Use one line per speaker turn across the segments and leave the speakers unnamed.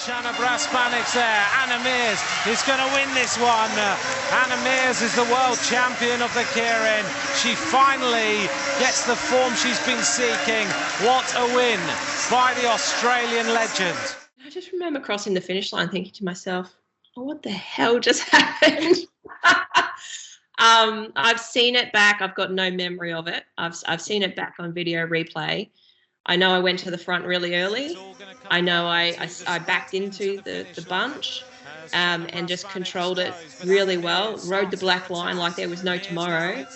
Shanna Brass-Bannock's there. Anna Meares is going to win this one. Anna Meares is the world champion of the Keirin. She finally gets the form she's been seeking. What a win by the Australian legend.
I just remember crossing the finish line thinking to myself, oh, what the hell just happened? I've seen it back. I've got no memory of it. I've seen it back on video replay. I know I went to the front really early. I know I backed into the bunch and just controlled it really well, rode the black line like there was no tomorrow,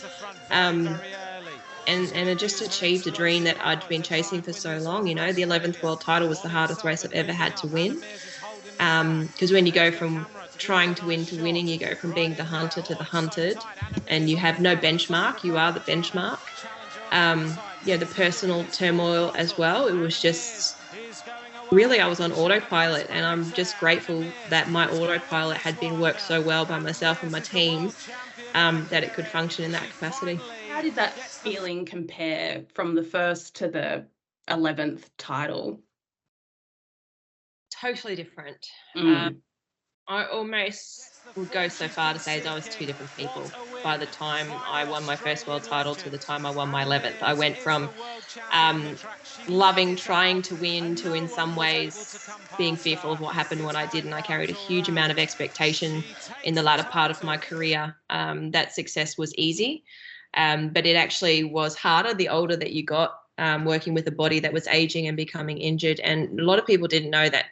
and it just achieved a dream that I'd been chasing for so long. You know, the 11th world title was the hardest race I've ever had to win, because when you go from trying to winning, you go from being the hunter to the hunted, and you have no benchmark. You are the benchmark. Yeah, the personal turmoil as well. It was just really, I was on autopilot, and I'm just grateful that my autopilot had been worked so well by myself and my team that it could function in that capacity.
How did that feeling compare from the first to the 11th title?
Totally different. I almost would go so far to say that I was two different people by the time I won my first world title to the time I won my 11th. I went from loving trying to win to, in some ways, being fearful of what happened when I didn't. I carried a huge amount of expectation in the latter part of my career that success was easy, but it actually was harder the older that you got, working with a body that was aging and becoming injured. And a lot of people didn't know that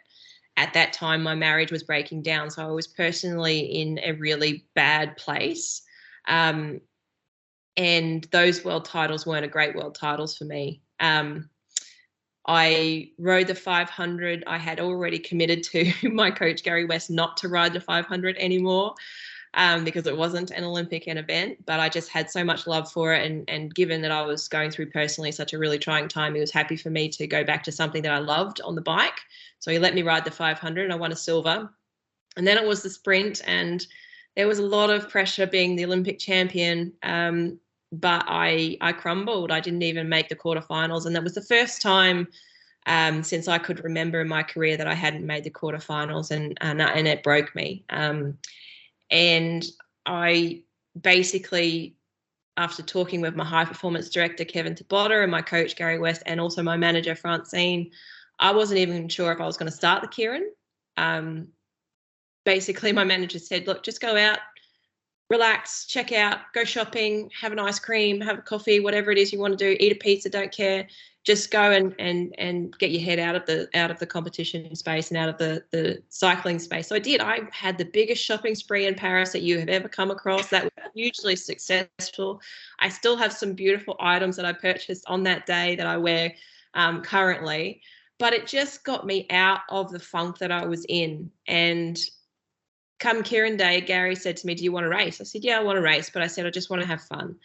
at that time my marriage was breaking down, so I was personally in a really bad place, and those world titles weren't a great world titles for me. I rode the 500. I had already committed to my coach Gary West not to ride the 500 anymore, because it wasn't an Olympic event, but I just had so much love for it, and given that I was going through personally such a really trying time, he was happy for me to go back to something that I loved on the bike. So he let me ride the 500 and I won a silver. And then it was the sprint, and there was a lot of pressure being the Olympic champion, but I crumbled. I didn't even make the quarterfinals, and that was the first time since I could remember in my career that I hadn't made the quarterfinals, and it broke me. And I basically, after talking with my high performance director, Kevin Tabotta, and my coach, Gary West, and also my manager, Francine, I wasn't even sure if I was going to start the Keirin. Basically, my manager said, look, just go out, relax, check out, go shopping, have an ice cream, have a coffee, whatever it is you want to do, eat a pizza, don't care. Just go and get your head out of the competition space and out of the cycling space. So I did. I had the biggest shopping spree in Paris that you have ever come across. That was hugely successful. I still have some beautiful items that I purchased on that day that I wear currently. But it just got me out of the funk that I was in. And come Keirin Day, Gary said to me, do you want to race? I said, yeah, I want to race. But I said, I just want to have fun.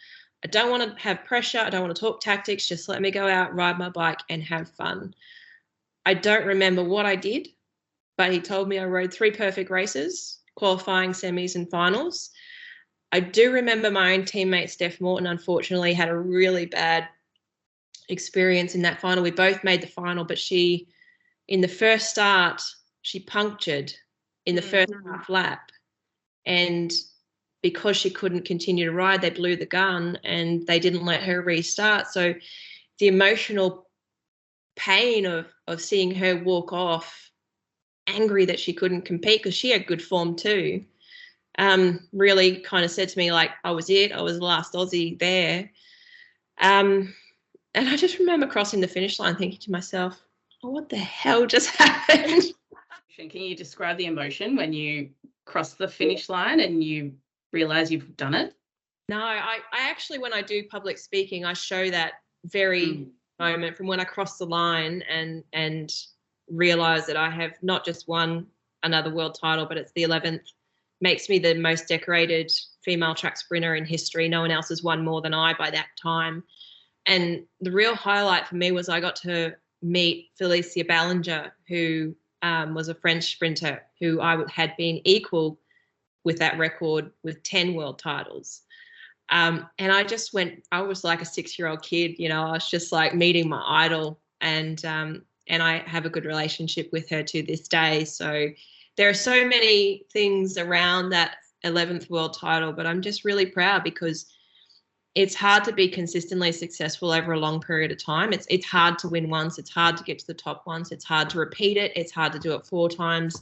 I don't want to have pressure. I don't want to talk tactics. Just let me go out, ride my bike and have fun. I don't remember what I did, but he told me I rode 3 perfect races, qualifying, semis and finals. I do remember my own teammate, Steph Morton, unfortunately had a really bad experience in that final. We both made the final, but she, in the first start, she punctured in the first half lap. And because she couldn't continue to ride, they blew the gun and they didn't let her restart. So the emotional pain of seeing her walk off, angry that she couldn't compete because she had good form too, really kind of said to me, like, I was it. I was the last Aussie there. And I just remember crossing the finish line thinking to myself, oh, what the hell just happened?
Can you describe the emotion when you cross the finish line and you realise you've done it?
No, I actually, when I do public speaking, I show that very moment from when I cross the line and realise that I have not just won another world title, but it's the 11th. Makes me the most decorated female track sprinter in history. No one else has won more than I by that time. And the real highlight for me was I got to meet Felicia Ballinger, who was a French sprinter who I had been equal with that record with 10 world titles. And I just went, I was like a 6-year-old kid, you know, I was just like meeting my idol. And and I have a good relationship with her to this day. So there are so many things around that 11th world title, but I'm just really proud because it's hard to be consistently successful over a long period of time. It's hard to win once. It's hard to get to the top once. It's hard to repeat it. It's hard to do it 4 times,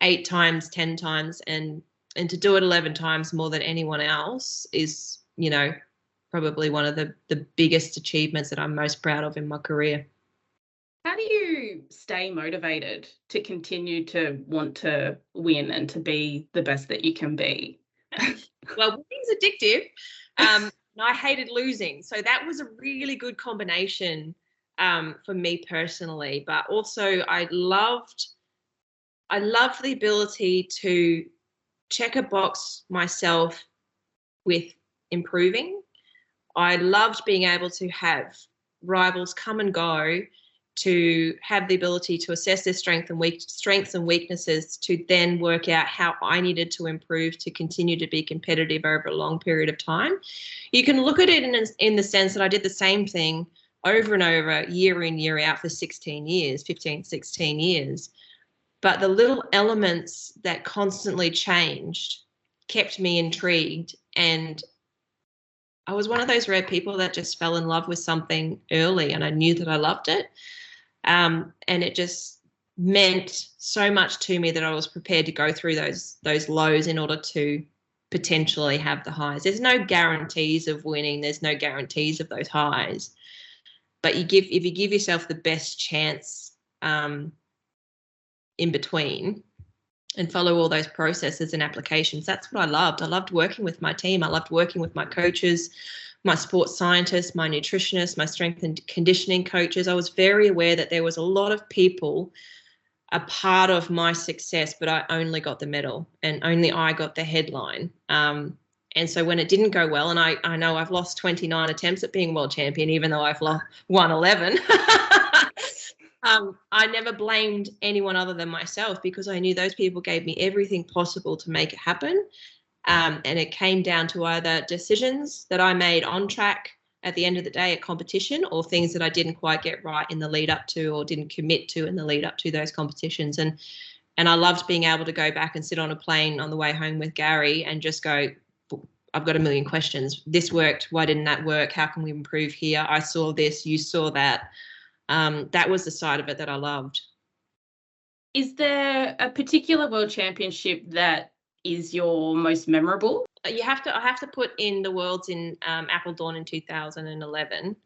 8 times, 10 times, and to do it 11 times more than anyone else is, you know, probably one of the biggest achievements that I'm most proud of in my career.
How do you stay motivated to continue to want to win and to be the best that you can be?
Well, winning's addictive. And I hated losing. So that was a really good combination for me personally. But also I loved the ability to check a box myself with improving. I loved being able to have rivals come and go, to have the ability to assess their strengths and weaknesses, to then work out how I needed to improve to continue to be competitive over a long period of time. You can look at it in the sense that I did the same thing over and over, year in, year out for 16 years, 15, 16 years. But the little elements that constantly changed kept me intrigued. And I was one of those rare people that just fell in love with something early, and I knew that I loved it. And it just meant so much to me that I was prepared to go through those lows in order to potentially have the highs. There's no guarantees of winning. There's no guarantees of those highs. But if you give yourself the best chance in between and follow all those processes and applications, that's what I loved. I loved working with my team. I loved working with my coaches, my sports scientists, my nutritionists, my strength and conditioning coaches. I was very aware that there was a lot of people a part of my success, but I only got the medal and only I got the headline. And so when it didn't go well, and I know I've lost 29 attempts at being world champion, even though I've won 11, I never blamed anyone other than myself, because I knew those people gave me everything possible to make it happen. And it came down to either decisions that I made on track at the end of the day at competition, or things that I didn't quite get right in the lead up to, or didn't commit to in the lead up to those competitions. And I loved being able to go back and sit on a plane on the way home with Gary and just go, I've got a million questions. This worked. Why didn't that work? How can we improve here? I saw this, you saw that. That was the side of it that I loved.
Is there a particular world championship that is your most memorable?
I have to put in the Worlds in Appledorn in 2011.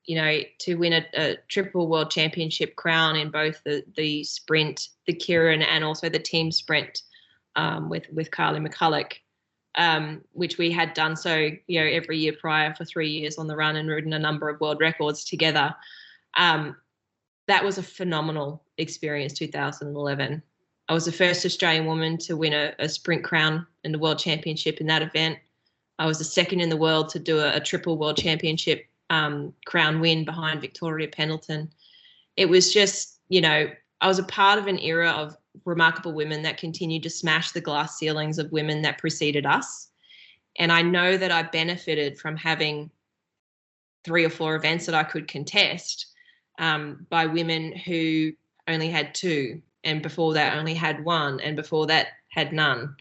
You know, to win a triple world championship crown in both the sprint, the Kieran, and also the team sprint with Carly McCulloch, which we had done so, you know, every year prior for 3 years on the run and ridden a number of world records together. That was a phenomenal experience, 2011. I was the first Australian woman to win a sprint crown in the world championship in that event. I was the second in the world to do a triple world championship crown win behind Victoria Pendleton. It was just, you know, I was a part of an era of remarkable women that continued to smash the glass ceilings of women that preceded us. And I know that I benefited from having 3 or 4 events that I could contest by women who only had 2, and before that only had 1, and before that had none.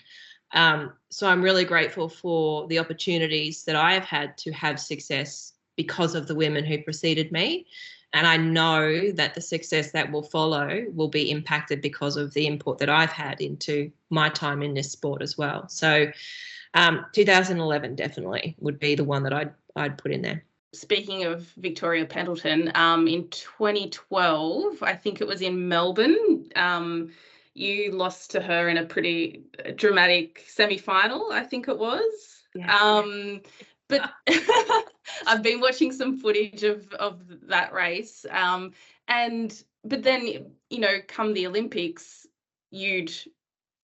So I'm really grateful for the opportunities that I have had to have success because of the women who preceded me. And I know that the success that will follow will be impacted because of the input that I've had into my time in this sport as well. So 2011 definitely would be the one that I'd put in there.
Speaking of Victoria Pendleton, in 2012, I think it was in Melbourne, you lost to her in a pretty dramatic semi-final, I think it was. Yeah. But I've been watching some footage of that race. But then, you know, come the Olympics, you'd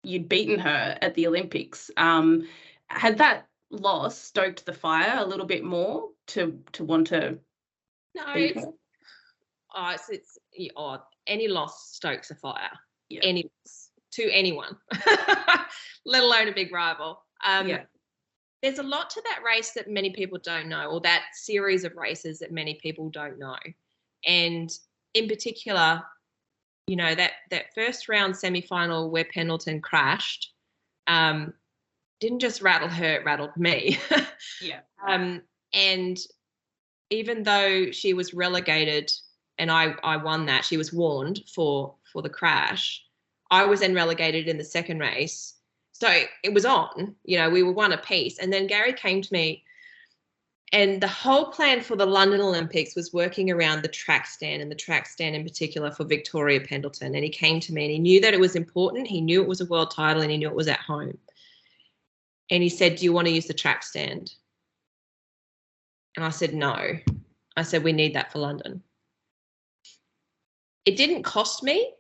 beaten her at the Olympics. Had that loss stoked the fire a little bit more to want to beat her?
Any loss stokes a fire.
Yeah.
Any loss to anyone, let alone a big rival.
Yeah.
There's a lot to that race that many people don't know, or that series of races that many people don't know. And in particular, you know, that first round semi-final where Pendleton crashed, didn't just rattle her, it rattled me.
Yeah.
And even though she was relegated and I won that, she was warned for the crash, I was then relegated in the second race. So it was on, you know, we were one apiece. And then Gary came to me, and the whole plan for the London Olympics was working around the track stand, and the track stand in particular for Victoria Pendleton. And he came to me and he knew that it was important. He knew it was a world title and he knew it was at home. And he said, do you want to use the track stand? And I said, no. I said, we need that for London. It didn't cost me,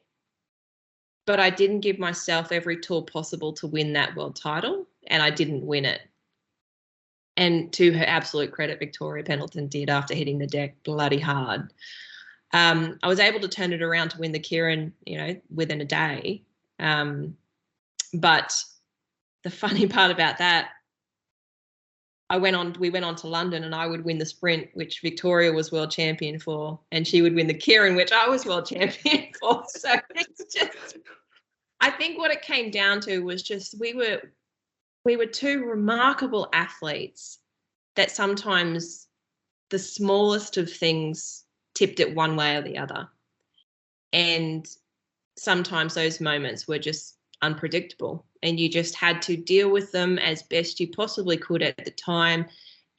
but I didn't give myself every tool possible to win that world title, and I didn't win it. And to her absolute credit, Victoria Pendleton did, after hitting the deck bloody hard. I was able to turn it around to win the Keirin, you know, within a day. But the funny part about that, we went on to London, and I would win the sprint, which Victoria was world champion for, and she would win the Keirin, which I was world champion for. So it's just, I think what it came down to was just we were two remarkable athletes that sometimes the smallest of things tipped it one way or the other. And sometimes those moments were just unpredictable, and you just had to deal with them as best you possibly could at the time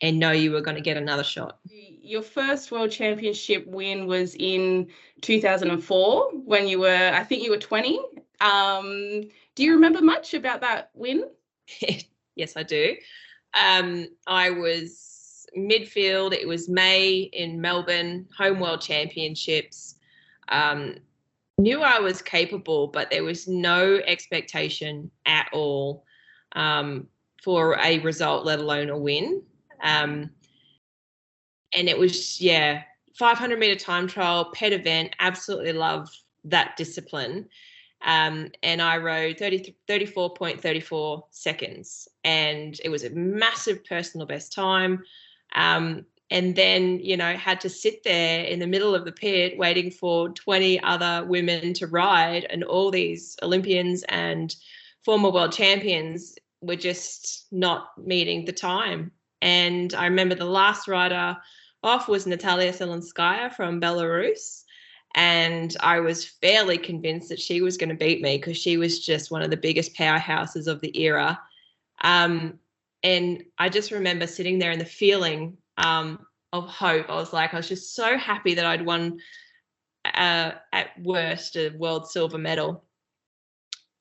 and know you were going to get another shot.
Your first world championship win was in 2004 when you were, I think you were 20. Do you remember much about that win?
Yes, I do. I was midfield. It was May in Melbourne, home world championships. Knew I was capable, but there was no expectation at all for a result, let alone a win. And it was, 500-meter time trial, pet event. Absolutely love that discipline. And I rode 34.34 seconds, and it was a massive personal best time. And then, you know, had to sit there in the middle of the pit waiting for 20 other women to ride, and all these Olympians and former world champions were just not meeting the time. And I remember the last rider off was Natalia Zelenskaya from Belarus. And I was fairly convinced that she was going to beat me, because she was just one of the biggest powerhouses of the era. And I just remember sitting there in the feeling of hope. I was just so happy that I'd won, at worst, a world silver medal.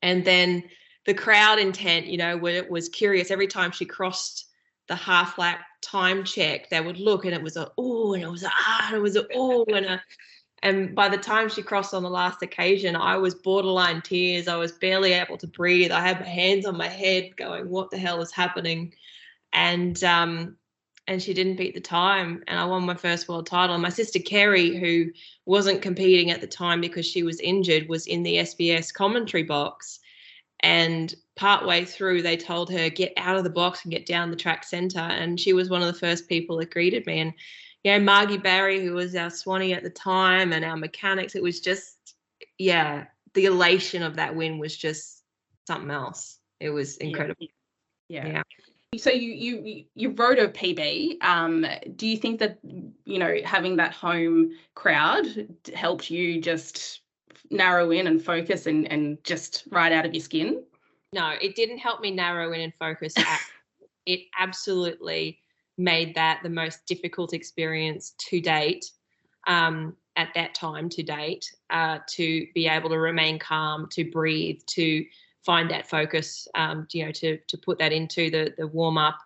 And then the crowd intent, you know, when it was curious, every time she crossed the half lap time check, they would look, and it was a ooh, and it was a ah, and it was a ooh, and by the time she crossed on the last occasion, I was borderline tears. I was barely able to breathe. I had my hands on my head going, what the hell is happening? And she didn't beat the time, and I won my first world title. And my sister Kerry, who wasn't competing at the time because she was injured, was in the SBS commentary box. And partway through, they told her, get out of the box and get down the track centre. And she was one of the first people that greeted me. And, you know, Margie Barry, who was our Swanee at the time, and our mechanics, it was just, the elation of that win was just something else. It was incredible.
Yeah. So you rode a PB. Do you think that, you know, having that home crowd helped you just narrow in and focus and just ride out of your skin?
No, it didn't help me narrow in and focus. It absolutely made that the most difficult experience to date, at that time to date, to be able to remain calm, to breathe, to find that focus, you know, to put that into the warm-up.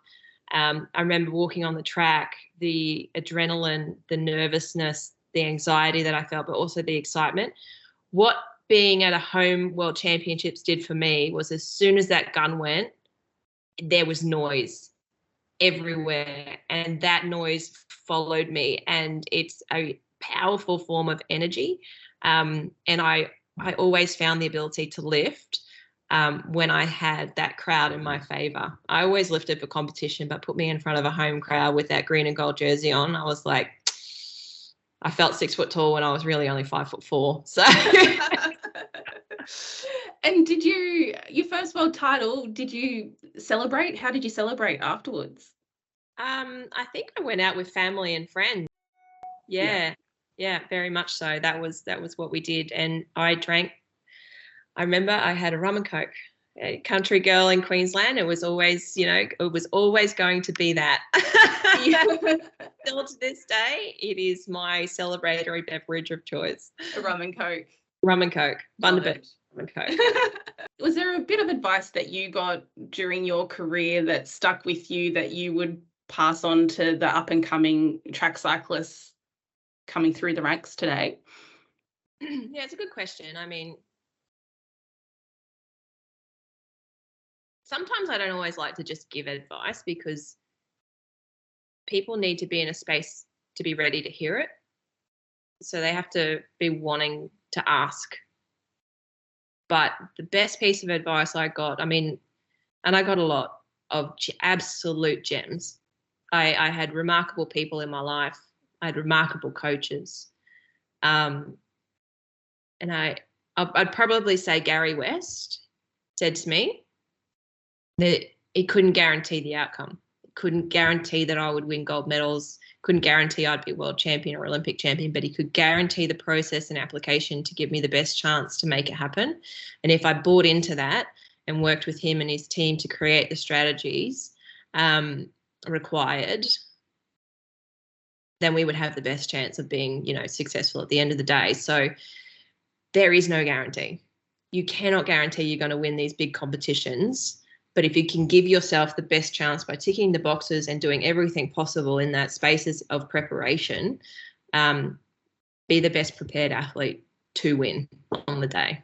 I remember walking on the track, the adrenaline, the nervousness, the anxiety that I felt, but also the excitement. What being at a home world championships did for me was, as soon as that gun went, there was noise everywhere, and that noise followed me, and it's a powerful form of energy. And I always found the ability to lift when I had that crowd in my favor. I always lifted for competition, but put me in front of a home crowd with that green and gold jersey on, I was like, I felt 6 foot tall when I was really only 5'4". So.
And did your first world title, did you celebrate? How did you celebrate afterwards?
I think I went out with family and friends. Yeah, very much so. That was what we did. And I remember I had a rum and coke. A country girl in Queensland, it was always, it was always going to be that. Still to this day, it is my celebratory beverage of choice.
A rum and coke.
Rum and coke. Bundaberg rum and coke.
Was there a bit of advice that you got during your career that stuck with you that you would pass on to the up and coming track cyclists coming through the ranks today?
Yeah, it's a good question. I mean, sometimes I don't always like to just give advice because people need to be in a space to be ready to hear it. So they have to be wanting to ask. But the best piece of advice I got, I mean, and I got a lot of absolute gems. I had remarkable people in my life. I had remarkable coaches. And I'd probably say Gary West said to me that he couldn't guarantee the outcome. Couldn't guarantee that I would win gold medals, couldn't guarantee I'd be world champion or Olympic champion, but he could guarantee the process and application to give me the best chance to make it happen. And if I bought into that and worked with him and his team to create the strategies required, then we would have the best chance of being, successful at the end of the day. So there is no guarantee. You cannot guarantee you're going to win these big competitions. But if you can give yourself the best chance by ticking the boxes and doing everything possible in that spaces of preparation, be the best prepared athlete to win on the day.